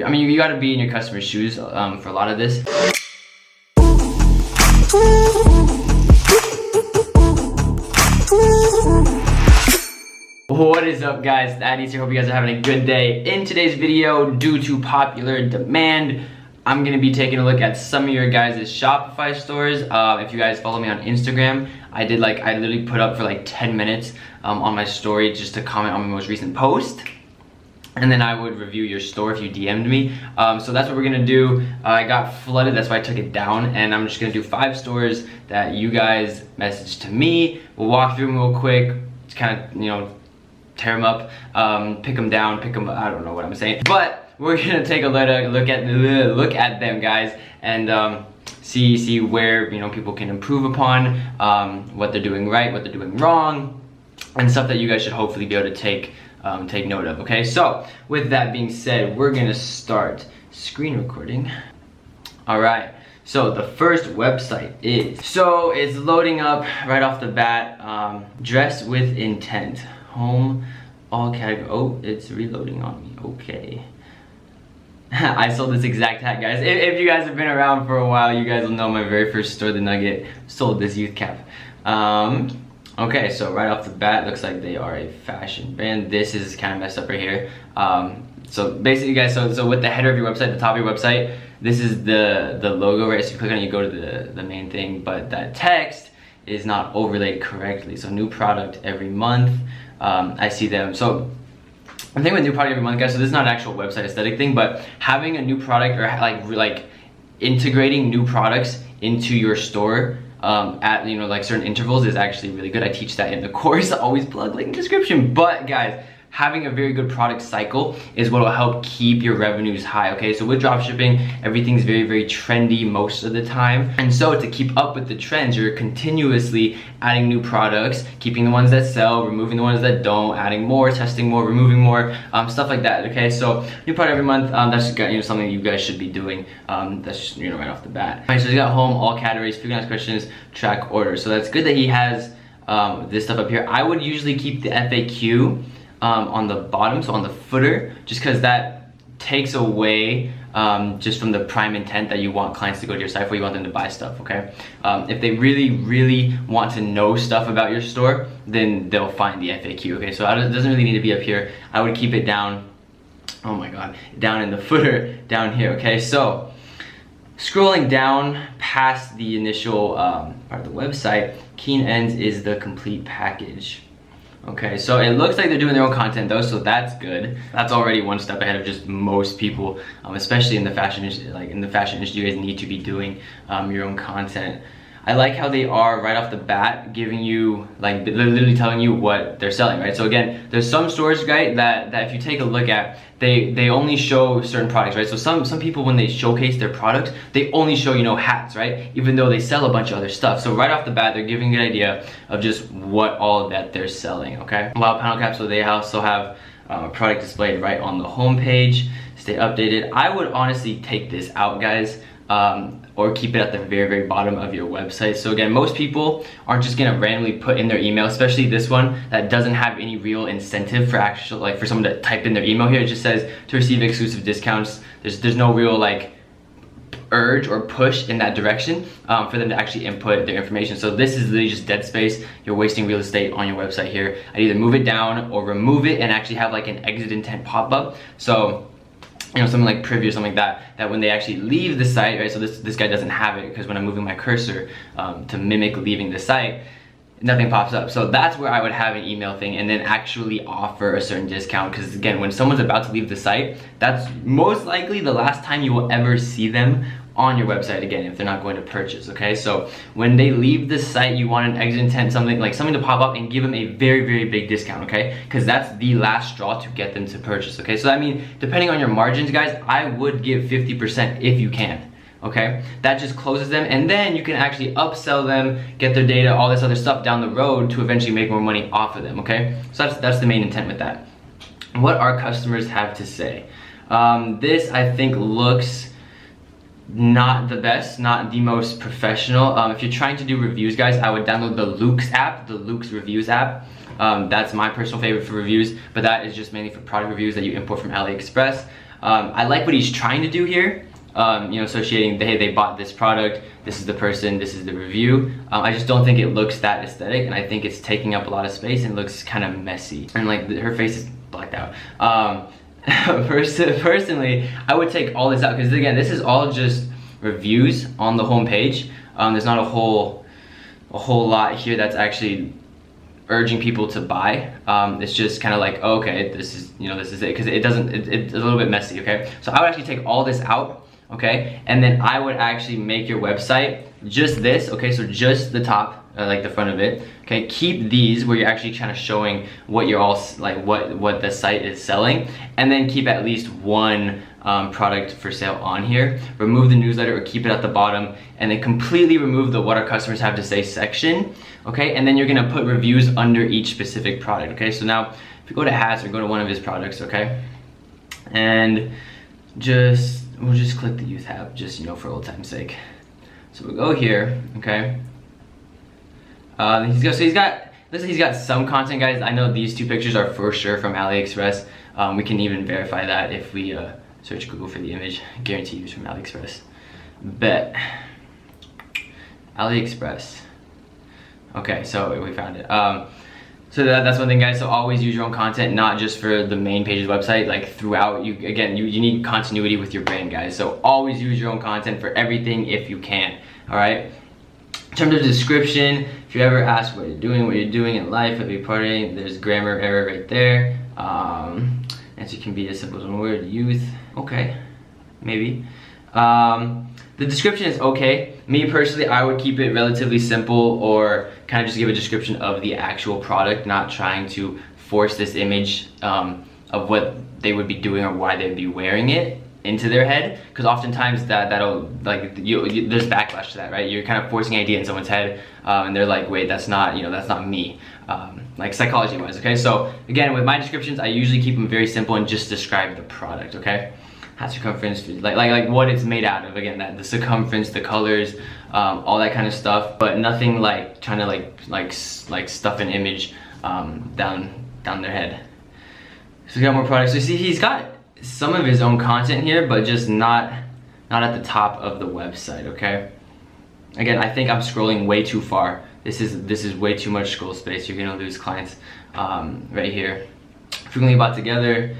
I mean, you gotta be in your customer's shoes for a lot of this. What is up, guys? Thaddy here. Hope you guys are having a good day. In today's video, due to popular demand, I'm gonna be taking a look at some of your guys' Shopify stores. If you guys follow me on Instagram, I literally put up for like 10 minutes on my story just to comment on my most recent post. And then I would review your store if you DM'd me. So that's what we're gonna do. I got flooded, that's why I took it down. And I'm just gonna do 5 stores that you guys messaged to me. We'll walk through them real quick, just kind of, you know, tear them up, pick them down, I don't know what I'm saying. But we're gonna take a look at them, guys, and see where, you know, people can improve upon, what they're doing right, what they're doing wrong, and stuff that you guys should hopefully be able to take note of. Okay, so with that being said, we're gonna start screen recording. All right, so the first website it's loading up right off the bat. Dress with intent, home, all category. Oh, it's reloading on me. Okay. I sold this exact hat, guys. If you guys have been around for a while, you guys will know my very first store, The Nugget, sold this youth cap. Okay, so right off the bat, looks like they are a fashion brand. This is kind of messed up right here. So basically, guys, so with the header of your website, the top of your website, this is the logo, right? So you click on it, you go to the main thing, but that text is not overlaid correctly. So new product every month. I see them. So I'm thinking with new product every month, guys, so this is not an actual website aesthetic thing, but having a new product or like integrating new products into your store at, you know, like certain intervals is actually really good. I teach that in the course. I always plug link in the description. But guys, having a very good product cycle is what will help keep your revenues high. Okay, so with dropshipping, everything's very trendy most of the time, and so to keep up with the trends, you're continuously adding new products, keeping the ones that sell, removing the ones that don't, adding more, testing more, removing more, stuff like that. Okay, so new product every month. That's, you know, something you guys should be doing. That's just, you know, right off the bat. All right, so he's got home, all categories, frequently asked questions, track orders. So that's good that he has this stuff up here. I would usually keep the FAQ on the bottom, so on the footer, just because that takes away just from the prime intent that you want clients to go to your site for. You want them to buy stuff. Okay, if they really want to know stuff about your store, then they'll find the FAQ. Okay, so it doesn't really need to be up here. I would keep it down, oh my god, down in the footer down here. Okay, so scrolling down past the initial part of the website, Keen Ends is the complete package. Okay, so it looks like they're doing their own content though, so that's good. That's already one step ahead of just most people, especially in the fashion industry. Like in the fashion industry, you guys need to be doing your own content. I like how they are right off the bat giving you, like, literally telling you what they're selling, right? So again, there's some stores, right, that if you take a look at, they only show certain products, right? So some people, when they showcase their products, they only show, you know, hats, right? Even though they sell a bunch of other stuff. So right off the bat, they're giving you an idea of just what all that they're selling, okay? Wow, panel caps, so they also have product displayed right on the home page. Stay updated. I would honestly take this out, guys. Or keep it at the very bottom of your website. So again, most people aren't just gonna randomly put in their email, especially this one that doesn't have any real incentive for actual, like, for someone to type in their email here. It just says to receive exclusive discounts. There's no real like urge or push in that direction for them to actually input their information. So this is literally just dead space. You're wasting real estate on your website here. I'd either move it down or remove it and actually have like an exit intent pop-up. So, you know, something like Privy or something like that when they actually leave the site, right? So this guy doesn't have it, because when I'm moving my cursor to mimic leaving the site, nothing pops up. So that's where I would have an email thing and then actually offer a certain discount, because again, when someone's about to leave the site, that's most likely the last time you will ever see them on your website again if they're not going to purchase. Okay, so when they leave the site, you want an exit intent, something to pop up and give them a very big discount. Okay, because that's the last straw to get them to purchase. Okay, so I mean, depending on your margins, guys, I would give 50% if you can. Okay, that just closes them, and then you can actually upsell them, get their data, all this other stuff down the road to eventually make more money off of them. Okay, so that's the main intent with that. What our customers have to say. This, I think, looks not the best, not the most professional. If you're trying to do reviews, guys, I would download the Luke's app, the Luke's Reviews app. That's my personal favorite for reviews, but that is just mainly for product reviews that you import from AliExpress. I like what he's trying to do here. You know, associating, hey, they bought this product, this is the person, this is the review. I just don't think it looks that aesthetic, and I think it's taking up a lot of space and it looks kind of messy. And like her face is blacked out. Personally, I would take all this out because again, this is all just reviews on the home page. There's not a whole lot here that's actually urging people to buy. It's just kind of like, oh, okay, this is, you know, this is it, because it's a little bit messy. Okay, so I would actually take all this out, okay, and then I would actually make your website just this, okay, so just the top, like the front of it, okay. Keep these where you're actually kind of showing what you're all like, what the site is selling, and then keep at least one product for sale on here. Remove the newsletter or keep it at the bottom, and then completely remove the what our customers have to say section, okay. And then you're gonna put reviews under each specific product, okay. So now if you go to hats or go to one of his products, okay, and we'll just click the youth tab, just, you know, for old time's sake. So we'll go here, okay. He's got some content, guys. I know these two pictures are for sure from AliExpress. We can even verify that if we search Google for the image. Guarantee it's from AliExpress. Bet. AliExpress. Okay, so we found it. So that's one thing, guys. So always use your own content, not just for the main page of the website, like throughout. You need continuity with your brand, guys. So always use your own content for everything if you can, all right? In terms of description, if you ever ask what you're doing in life, every party, there's grammar error right there. Answer can be as simple as one word, youth. Okay, maybe. The description is okay. Me personally, I would keep it relatively simple, or kind of just give a description of the actual product, not trying to force this image of what they would be doing or why they'd be wearing it into their head, because oftentimes that'll like there's backlash to that, right? You're kind of forcing an idea in someone's head, and they're like, wait, that's not, you know, that's not me, like psychology wise, okay? So again, with my descriptions, I usually keep them very simple and just describe the product, okay? Hat circumference, like what it's made out of, again, that the circumference, the colors, all that kind of stuff, but nothing like trying to like stuff an image down their head. So we got more products. So you see, he's got some of his own content here, but just not at the top of the website, okay? Again, I think I'm scrolling way too far. This is way too much scroll space. You're gonna lose clients right here. Frequently bought together.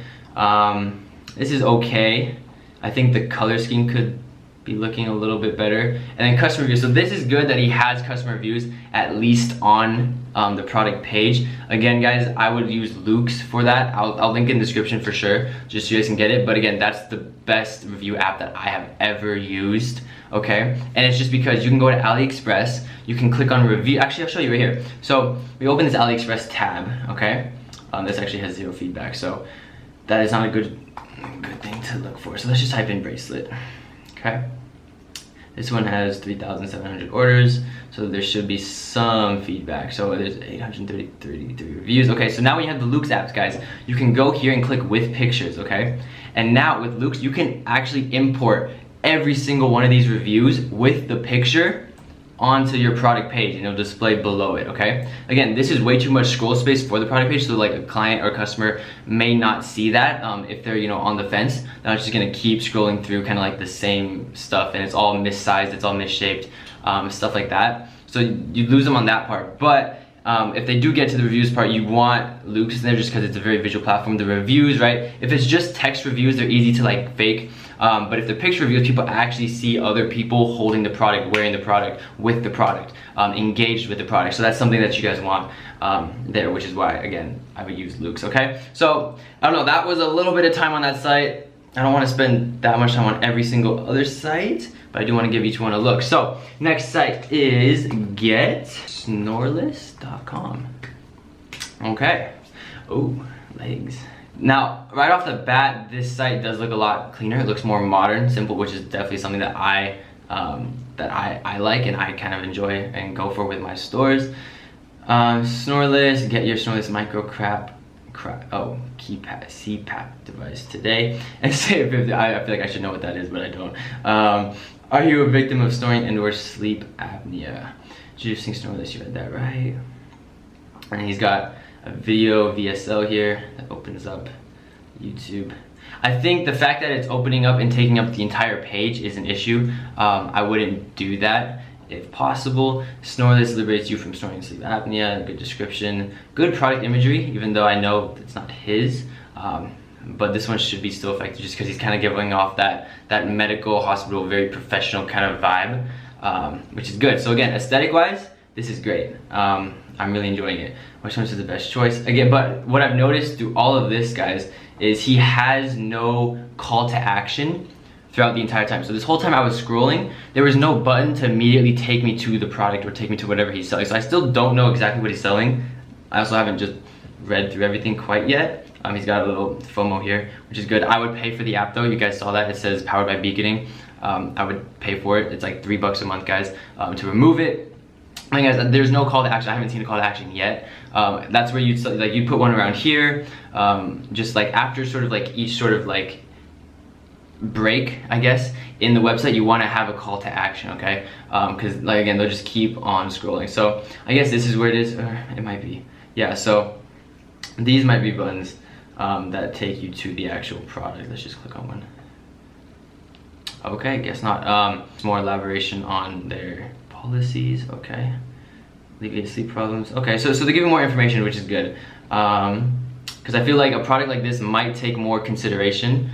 This is okay. I think the color scheme could be looking a little bit better. And then customer reviews. So this is good that he has customer reviews at least on the product page. Again, guys, I would use Luke's for that. I'll link in the description for sure, just so you guys can get it. But again, that's the best review app that I have ever used, okay? And it's just because you can go to AliExpress, you can click on review. Actually, I'll show you right here. So we open this AliExpress tab, okay? This actually has 0 feedback, so that is not a good thing to look for. So let's just type in bracelet, okay? This one has 3,700 orders, so there should be some feedback. So there's 833 reviews. Okay, so now when you have the Luke's apps, guys, you can go here and click with pictures, okay? And now with Luke's, you can actually import every single one of these reviews with the picture onto your product page, and it'll display below it, okay? Again, this is way too much scroll space for the product page, so like a client or customer may not see that if they're, you know, on the fence. They're just gonna keep scrolling through kind of like the same stuff, and it's all missized, it's all misshaped, stuff like that. So you lose them on that part. But if they do get to the reviews part, you want Luke's in there just because it's a very visual platform. The reviews, right? If it's just text reviews, they're easy to like fake. But if the picture reviews, people actually see other people holding the product, wearing the product, with the product, engaged with the product. So that's something that you guys want there, which is why, again, I would use Luke's, okay? So, I don't know, that was a little bit of time on that site. I don't want to spend that much time on every single other site, but I do want to give each one a look. So, next site is snoreless.com. Okay. Oh, legs. Now, right off the bat, this site does look a lot cleaner. It looks more modern, simple, which is definitely something that I like and I kind of enjoy and go for with my stores. Snoreless, get your Snoreless micro keypad CPAP device today. And say 50. I feel like I should know what that is, but I don't. Are you a victim of snoring and/or sleep apnea? Introducing Snoreless, you read that right. And he's got a video VSL here that opens up YouTube. I think the fact that it's opening up and taking up the entire page is an issue. I wouldn't do that if possible. Snoreless liberates you from snoring and sleep apnea. Good description. Good product imagery, even though I know it's not his. But this one should be still effective just because he's kind of giving off that medical, hospital, very professional kind of vibe, which is good. So again, aesthetic-wise, this is great. I'm really enjoying it. Which one is the best choice? Again, but what I've noticed through all of this, guys, is he has no call to action throughout the entire time. So this whole time I was scrolling, there was no button to immediately take me to the product or take me to whatever he's selling. So I still don't know exactly what he's selling. I also haven't just read through everything quite yet. He's got a little FOMO here, which is good. I would pay for the app though. You guys saw that. It says powered by beaconing. I would pay for it. It's like $3 a month, guys, to remove it. I mean, guys, there's no call to action. I haven't seen a call to action yet. That's where you'd put one around here, just like after sort of like each sort of like break, I guess, in the website, you want to have a call to action, okay? Because like again, they'll just keep on scrolling. So I guess this is where it is, or it might be. Yeah, so these might be buttons that take you to the actual product. Let's just click on one. Okay, guess not. More elaboration on their policies. Okay, alleviate sleep problems. Okay, so they're giving more information, which is good. Because I feel like a product like this might take more consideration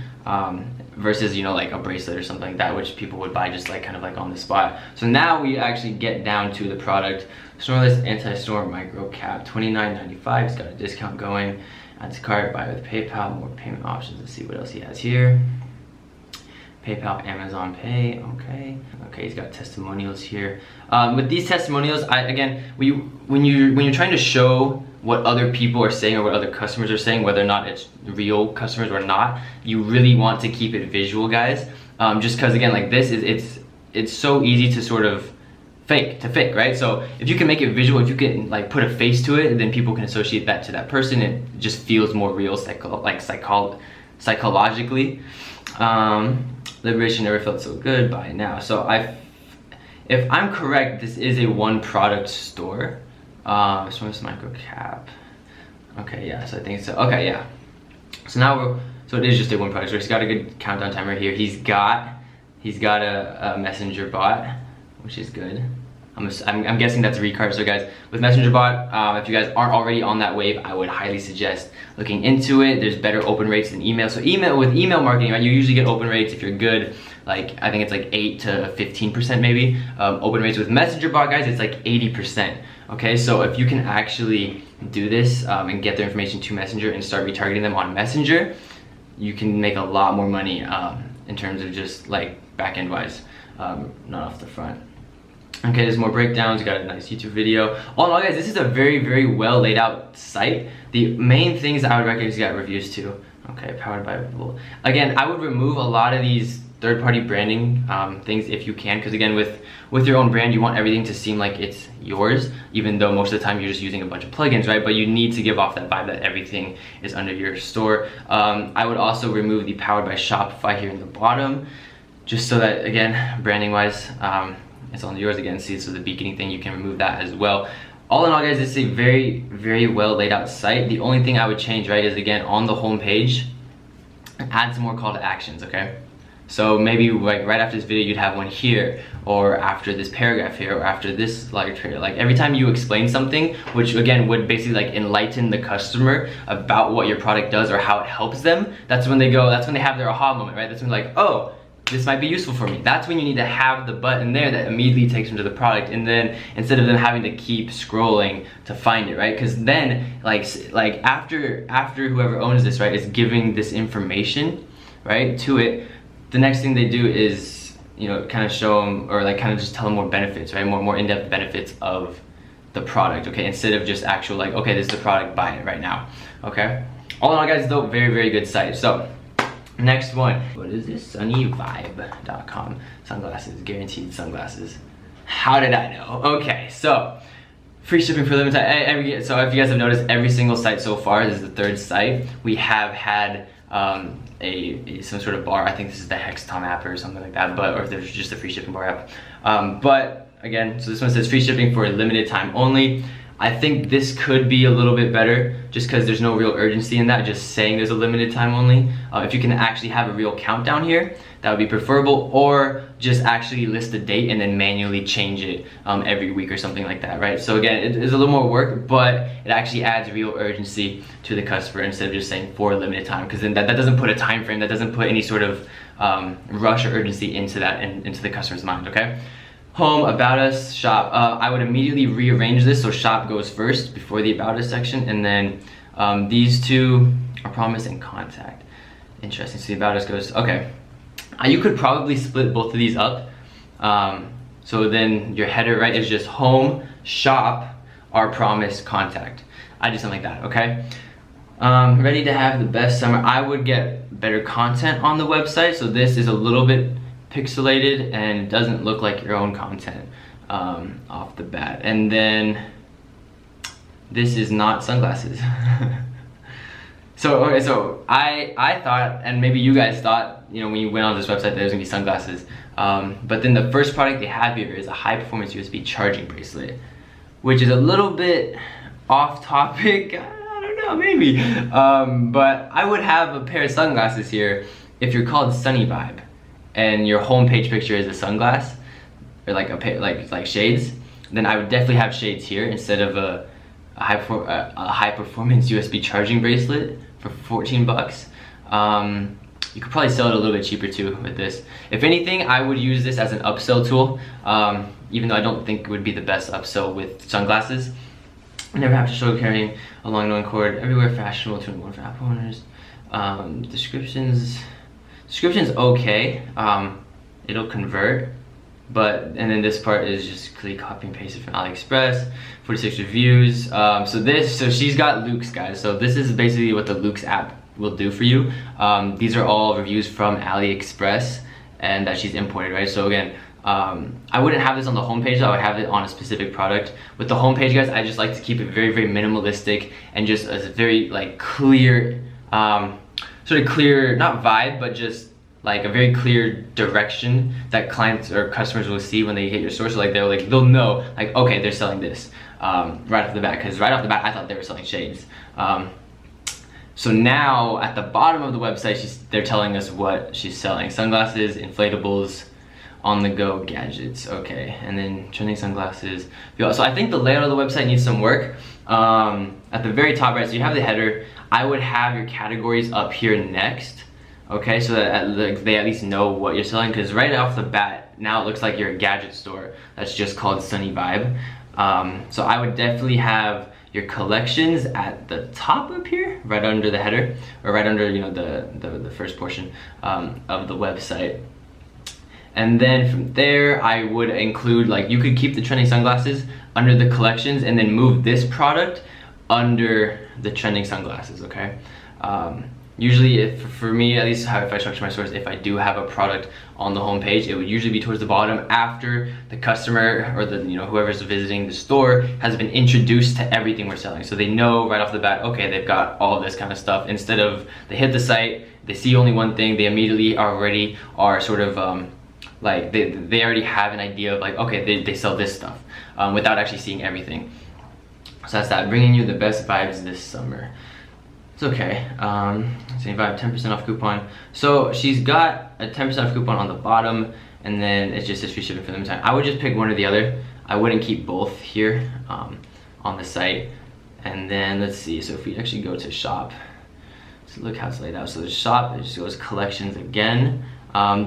versus, you know, like a bracelet or something like that, which people would buy just like kind of like on the spot. So now we actually get down to the product. Snoreless anti-snore micro cap, $29.95. It's got a discount going. Add to cart, buy with PayPal, more payment options. Let's see what else he has here. PayPal, Amazon Pay, okay. Okay, he's got testimonials here. With these testimonials, when you're trying to show what other people are saying or what other customers are saying, whether or not it's real customers or not, you really want to keep it visual, guys. Just because again, like this is it's so easy to sort of fake, right? So if you can make it visual, if you can like put a face to it, then people can associate that to that person. It just feels more real, psychologically. Liberation never felt so good. Buy now. So if I'm correct, this is a one product store. Snoreless micro cap. Okay, yeah. So I think so. Okay, yeah. So now so it is just a one product store. He's got a good countdown timer here. He's got a messenger bot, which is good. I'm guessing that's a recard. So guys, with messenger bot, if you guys aren't already on that wave, I would highly suggest looking into it. There's better open rates than email. So with email marketing, right, you usually get open rates if you're good. Like I think it's like 8 to 15% maybe. Open rates with messenger bot, guys, it's like 80%. Okay, so if you can actually do this and get their information to Messenger and start retargeting them on Messenger, you can make a lot more money in terms of just like back end wise, not off the front. Okay, there's more breakdowns. You got a nice YouTube video. All in all, guys, this is a very, very well laid out site. The main things I would recommend is you got reviews too. Okay, powered by Google. Again, I would remove a lot of these third-party branding things if you can, because again, with your own brand, you want everything to seem like it's yours, even though most of the time you're just using a bunch of plugins, right? But you need to give off that vibe that everything is under your store. I would also remove the powered by Shopify here in the bottom, just so that, again, branding-wise, it's on yours again. See, so the beaconing thing, you can remove that as well. All in all, guys, this is a very, very well laid out site. The only thing I would change, right, is again, on the home page, add some more call to actions, okay? So maybe like right after this video, you'd have one here, or after this paragraph here, or after this slide here. Like every time you explain something, which again would basically like enlighten the customer about what your product does or how it helps them, that's when they have their aha moment, right? That's when like, oh, this might be useful for me. That's when you need to have the button there that immediately takes them to the product, and then instead of them having to keep scrolling to find it, right? Because then like after whoever owns this, right, is giving this information, right, to it, the next thing they do is, you know, kind of show them, or like kind of just tell them more benefits, right? More in-depth benefits of the product, okay? Instead of just actual like, okay, this is the product, buy it right now, okay? All in all, guys, though, very, very good site. So next one, what is this? Sunnyvibe.com. Sunglasses, guaranteed sunglasses. How did I know? Okay, so free shipping for limited time. So if you guys have noticed, every single site so far, this is the third site, we have had some sort of bar. I think this is the Hextom app or something like that, or if there's just a free shipping bar app. But again, so this one says free shipping for a limited time only. I think this could be a little bit better just because there's no real urgency in that, just saying there's a limited time only. If you can actually have a real countdown here, that would be preferable, or just actually list the date and then manually change it every week or something like that, right? So again, it is a little more work, but it actually adds real urgency to the customer instead of just saying for a limited time, because then that doesn't put a time frame, that doesn't put any sort of rush or urgency into that and into the customer's mind, okay? Home, About Us, Shop. I would immediately rearrange this so Shop goes first before the About Us section, and then these two are Promise and Contact. Interesting, so the About Us goes, okay. You could probably split both of these up. So then your header, right, is just Home, Shop, Our Promise, Contact. I do something like that, okay? Ready to have the best summer. I would get better content on the website, so this is a little bit pixelated and doesn't look like your own content off the bat. And then this is not sunglasses. So okay, so I thought, and maybe you guys thought, you know, when you went on this website that there was gonna be sunglasses, but then the first product they have here is a high performance USB charging bracelet, which is a little bit off topic. I don't know, maybe, but I would have a pair of sunglasses here if you're called Sunny Vibe and your homepage picture is a sunglass or like a pair, like shades. Then I would definitely have shades here instead of a high performance USB charging bracelet for 14 bucks. You could probably sell it a little bit cheaper too with this. If anything, I would use this as an upsell tool, even though I don't think it would be the best upsell with sunglasses. Never have to show carrying a long known cord, everywhere fashionable, 2-in-1 for app owners. Descriptions okay, it'll convert. And then this part is just clearly copy and paste it from AliExpress, 46 reviews. So she's got Luke's, guys. So this is basically what the Luke's app will do for you. These are all reviews from AliExpress and that she's imported, right? So again, I wouldn't have this on the homepage, I would have it on a specific product. With the homepage, guys, I just like to keep it very, very minimalistic and just a very like clear, sort of clear, not vibe, but just like a very clear direction that clients or customers will see when they hit your store. So like they'll know like, okay, they're selling this right off the bat, because right off the bat I thought they were selling shades. So now at the bottom of the website they're telling us what she's selling: sunglasses, inflatables, on-the-go gadgets. Okay, and then trending sunglasses. So I think the layout of the website needs some work. At the very top, right, so you have the header. I would have your categories up here next. Okay, so that they at least know what you're selling, because right off the bat, now it looks like you're a gadget store that's just called Sunny Vibe. So I would definitely have your collections at the top up here, right under the header, or right under, you know, the first portion of the website. And then from there, I would include, like, you could keep the trending sunglasses under the collections and then move this product under the trending sunglasses, okay? Usually, for me, at least how if I structure my stores, if I do have a product on the homepage, it would usually be towards the bottom after the customer or the, you know, whoever's visiting the store has been introduced to everything we're selling. So they know right off the bat, okay, they've got all of this kind of stuff. Instead of they hit the site, they see only one thing, they immediately already are sort of like they already have an idea of like, okay, they sell this stuff without actually seeing everything. So that's that. Bringing you the best vibes this summer. It's okay. Same vibe, 10% off coupon. So she's got a 10% off coupon on the bottom, and then it just says free shipping for them time. I would just pick one or the other. I wouldn't keep both here on the site. And then let's see. So if we actually go to shop, so look how it's laid out. So the shop, it just goes collections again.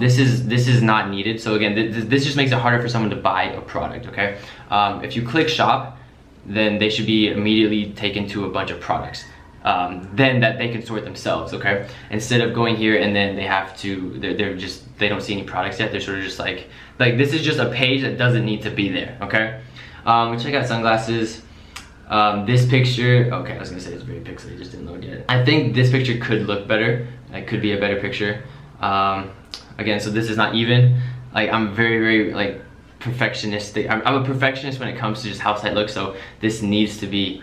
This is not needed. So again, this just makes it harder for someone to buy a product. Okay. If you click shop, then they should be immediately taken to a bunch of products. Then that they can sort themselves, okay? Instead of going here and then they have to, they don't see any products yet. They're sort of just like this is just a page that doesn't need to be there, okay? We check out sunglasses. This picture, okay, I was gonna say it's very pixely, it just didn't load yet. I think this picture could look better. It could be a better picture. Again, so this is not even. Like, I'm very, very like perfectionistic. I'm a perfectionist when it comes to just how site looks, so this needs to be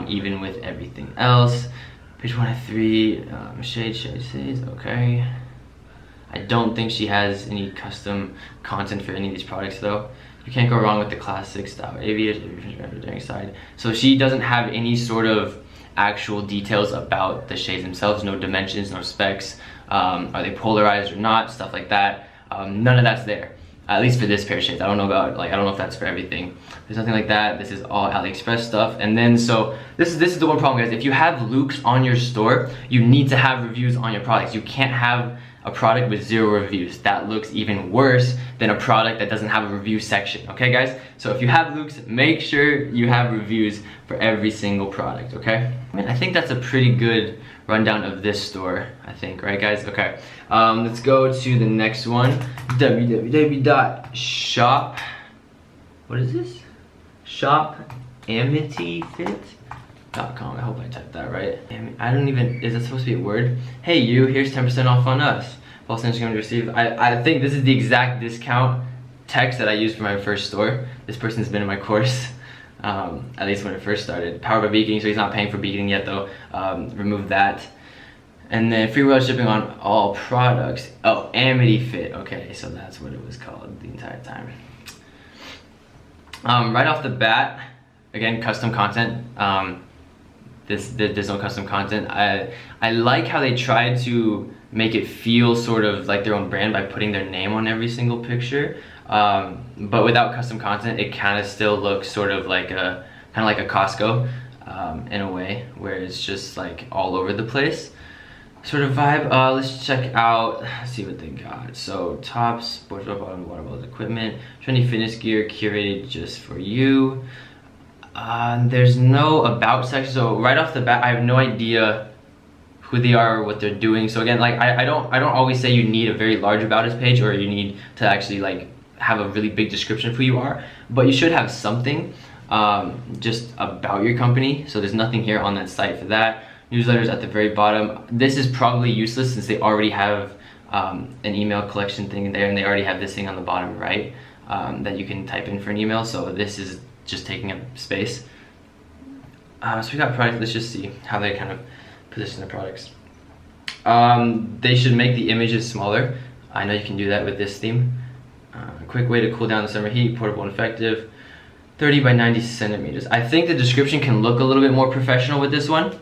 even with everything else. Page 1 of 3, shades, okay. I don't think she has any custom content for any of these products though. You can't go wrong with the classic style. Aviator side. So she doesn't have any sort of actual details about the shades themselves. No dimensions, no specs. Are they polarized or not? Stuff like that. None of that's there. At least for this pair of shades. I don't know about, like, I don't know if that's for everything. There's nothing like that. This is all AliExpress stuff. And then, so this is the one problem, guys. If you have Lukes on your store, you need to have reviews on your products. You can't have a product with 0 reviews. That looks even worse than a product that doesn't have a review section. Okay, guys? So if you have Lukes, make sure you have reviews for every single product, okay? I mean, I think that's a pretty good rundown of this store, I think, right, guys? Okay, let's go to the next one. www.shop, what is this? shopamityfit.com. I hope I typed that right. I don't even, is that supposed to be a word? Hey you, here's 10% off on us. False Instagram to receive. I think this is the exact discount text that I used for my first store. This person's been in my course, at least when it first started. Powered by beaconing, so he's not paying for beaconing yet though. Remove that. And then free world shipping on all products. Oh, Amity Fit. Okay, so that's what it was called the entire time. Right off the bat, again, custom content. There's no custom content. I like how they tried to make it feel sort of like their own brand by putting their name on every single picture. But without custom content, it kind of still looks sort of like a Costco in a way, where it's just like all over the place sort of vibe. Let's check out, let's see what they got. So tops, sports bottom, water bottles, equipment, trendy fitness gear curated just for you. There's no about section, so right off the bat I have no idea who they are or what they're doing. So again, like I don't always say you need a very large about us page, or you need to actually like have a really big description of who you are, but you should have something just about your company. So there's nothing here on that site for that. Newsletters at the very bottom. This is probably useless since they already have an email collection thing in there, and they already have this thing on the bottom right that you can type in for an email. So this is just taking up space. So we got product. Let's just see how they kind of position their products. They should make the images smaller. I know you can do that with this theme. A quick way to cool down the summer heat, portable and effective. 30 by 90 centimeters. I think the description can look a little bit more professional with this one.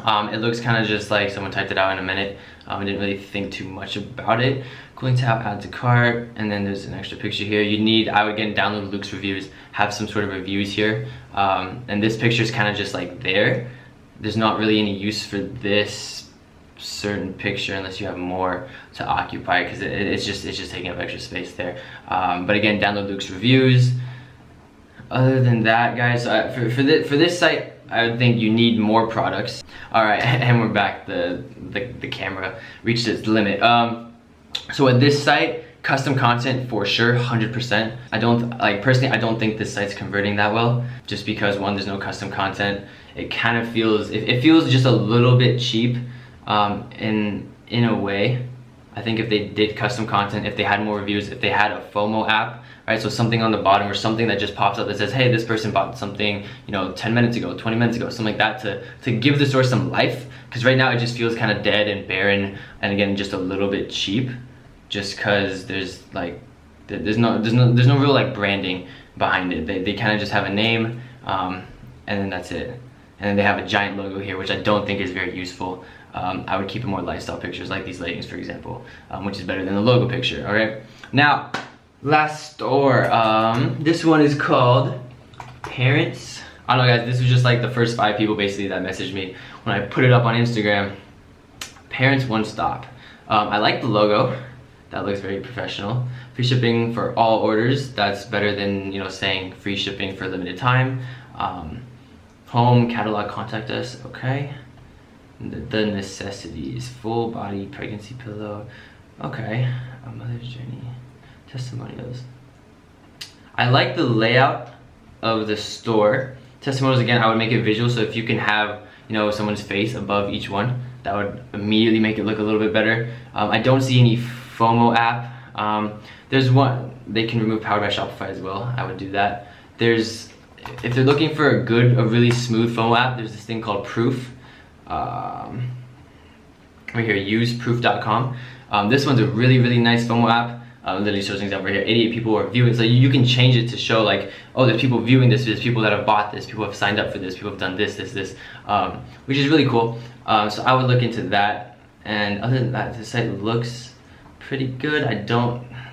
It looks kind of just like someone typed it out in a minute. I didn't really think too much about it. Cooling tab, add to cart, and then there's an extra picture here. You need, I would again download Luke's reviews, have some sort of reviews here. And this picture is kind of just like there. There's not really any use for this certain picture unless you have more to occupy, because it's just taking up extra space there. But again, download Luke's reviews. Other than that, guys, for this site, I would think you need more products. All right, and we're back. The camera reached its limit. So at this site, custom content for sure, 100%. Personally, I don't think this site's converting that well, just because one, there's no custom content. It kind of feels, it feels just a little bit cheap in a way. I think if they did custom content, if they had more reviews, if they had a FOMO app, right? So something on the bottom or something that just pops up that says, hey, this person bought something, 10 minutes ago, 20 minutes ago, something like that to give the store some life. Because right now it just feels kind of dead and barren, and again, just a little bit cheap, just because there's no real like branding behind it. They kind of just have a name, and then that's it. And then they have a giant logo here, which I don't think is very useful. I would keep it more lifestyle pictures like these leggings, for example, which is better than the logo picture, all right? Now, last store, this one is called Parents. I don't know, guys, this was just like the first 5 people basically that messaged me when I put it up on Instagram. Parents One Stop. I like the logo. That looks very professional. Free shipping for all orders. That's better than, saying free shipping for a limited time. Home, catalog, contact us, okay. The necessities, full body pregnancy pillow, okay. A mother's journey, testimonials. I like the layout of the store. Testimonials, again, I would make it visual, so if you can have, someone's face above each one, that would immediately make it look a little bit better. I don't see any FOMO app. There's one, they can remove Powered by Shopify as well. I would do that. If they're looking for a really smooth FOMO app, there's this thing called Proof. Right here, useproof.com. This one's a really nice FOMO app. literally shows things over here. 88 people are viewing, so you can change it to show like, oh, there's people viewing this, there's people that have bought this, people have signed up for this, people have done this, which is really cool. So I would look into that. And other than that, the site looks pretty good.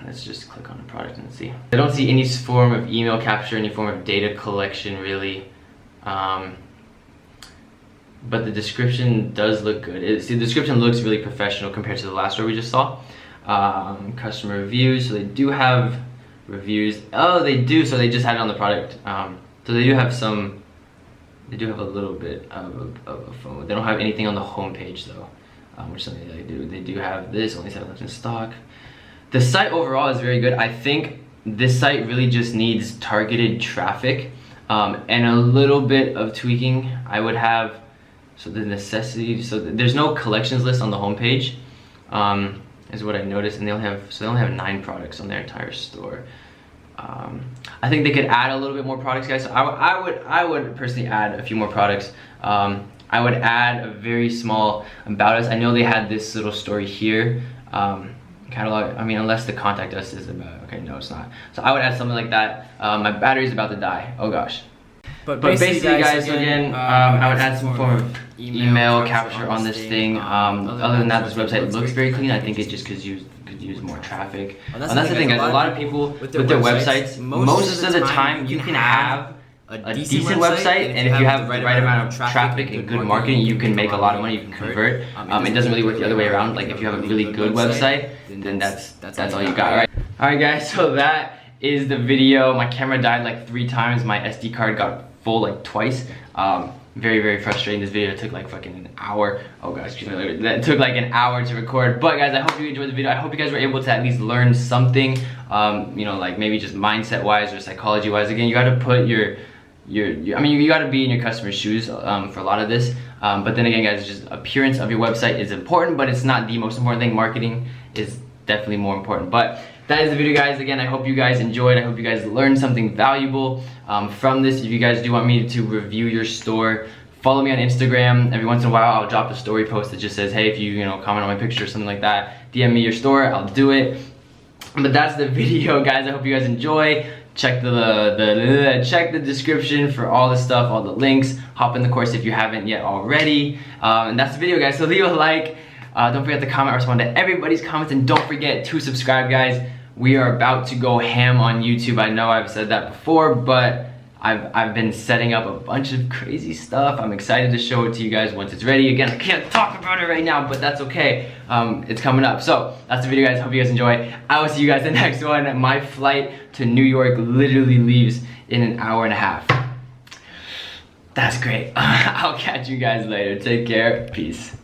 Let's just click on the product and see. I don't see any form of email capture, any form of data collection really. But the description does look good. The description looks really professional compared to the last store we just saw. Customer reviews, so they do have reviews. Oh, they do, so they just had it on the product. So they do have a little bit of a phone. They don't have anything on the home page though, which is something they do. They do have this, only 7 left in stock. The site overall is very good. I think this site really just needs targeted traffic and a little bit of tweaking. I would have, so the necessity, so there's no collections list on the homepage, is what I noticed, and they only have 9 products on their entire store. I think they could add a little bit more products, guys. So I would personally add a few more products. I would add a very small about us. I know they had this little story here. Catalog, I mean, unless the contact us is about, okay, no, it's not. So I would add something like that. My battery's about to die. Oh gosh. But basically, guys, again, I would add some form of email capture on this thing. Other than that, this website looks very clean. I think it just could use more traffic. And that's the thing, guys. A lot of people with their websites, most of the time, you can have a decent website, and if you have the right amount of traffic and good marketing, you can make a lot of money, you can convert. It doesn't really work the other way around. Like if you have a really good website, then that's all you got, right? Alright guys, so that is the video. My camera died like 3 times, my SD card got full like twice. Very frustrating. This video took like fucking an hour. Oh gosh, that took like an hour to record. But guys, I hope you enjoyed the video. I hope you guys were able to at least learn something, you know, like maybe just mindset wise or psychology wise. Again, you got to put I mean, you got to be in your customer's shoes for a lot of this. But then again, guys, just appearance of your website is important, but it's not the most important thing. Marketing is definitely more important. But that is the video, guys. Again, I hope you guys enjoyed. I hope you guys learned something valuable from this. If you guys do want me to review your store, follow me on Instagram. Every once in a while, I'll drop a story post that just says, hey, if you comment on my picture or something like that, DM me your store, I'll do it. But that's the video, guys. I hope you guys enjoy. Check check the description for all the stuff, all the links. Hop in the course if you haven't yet already. And that's the video, guys. So leave a like. Don't forget to comment. I respond to everybody's comments, and don't forget to subscribe, guys. We are about to go ham on YouTube. I know I've said that before, but I've been setting up a bunch of crazy stuff. I'm excited to show it to you guys once it's ready. Again, I can't talk about it right now, but that's okay. It's coming up. So that's the video, guys. Hope you guys enjoy. I will see you guys in the next one. My flight to New York literally leaves in an hour and a half. That's great. I'll catch you guys later. Take care. Peace.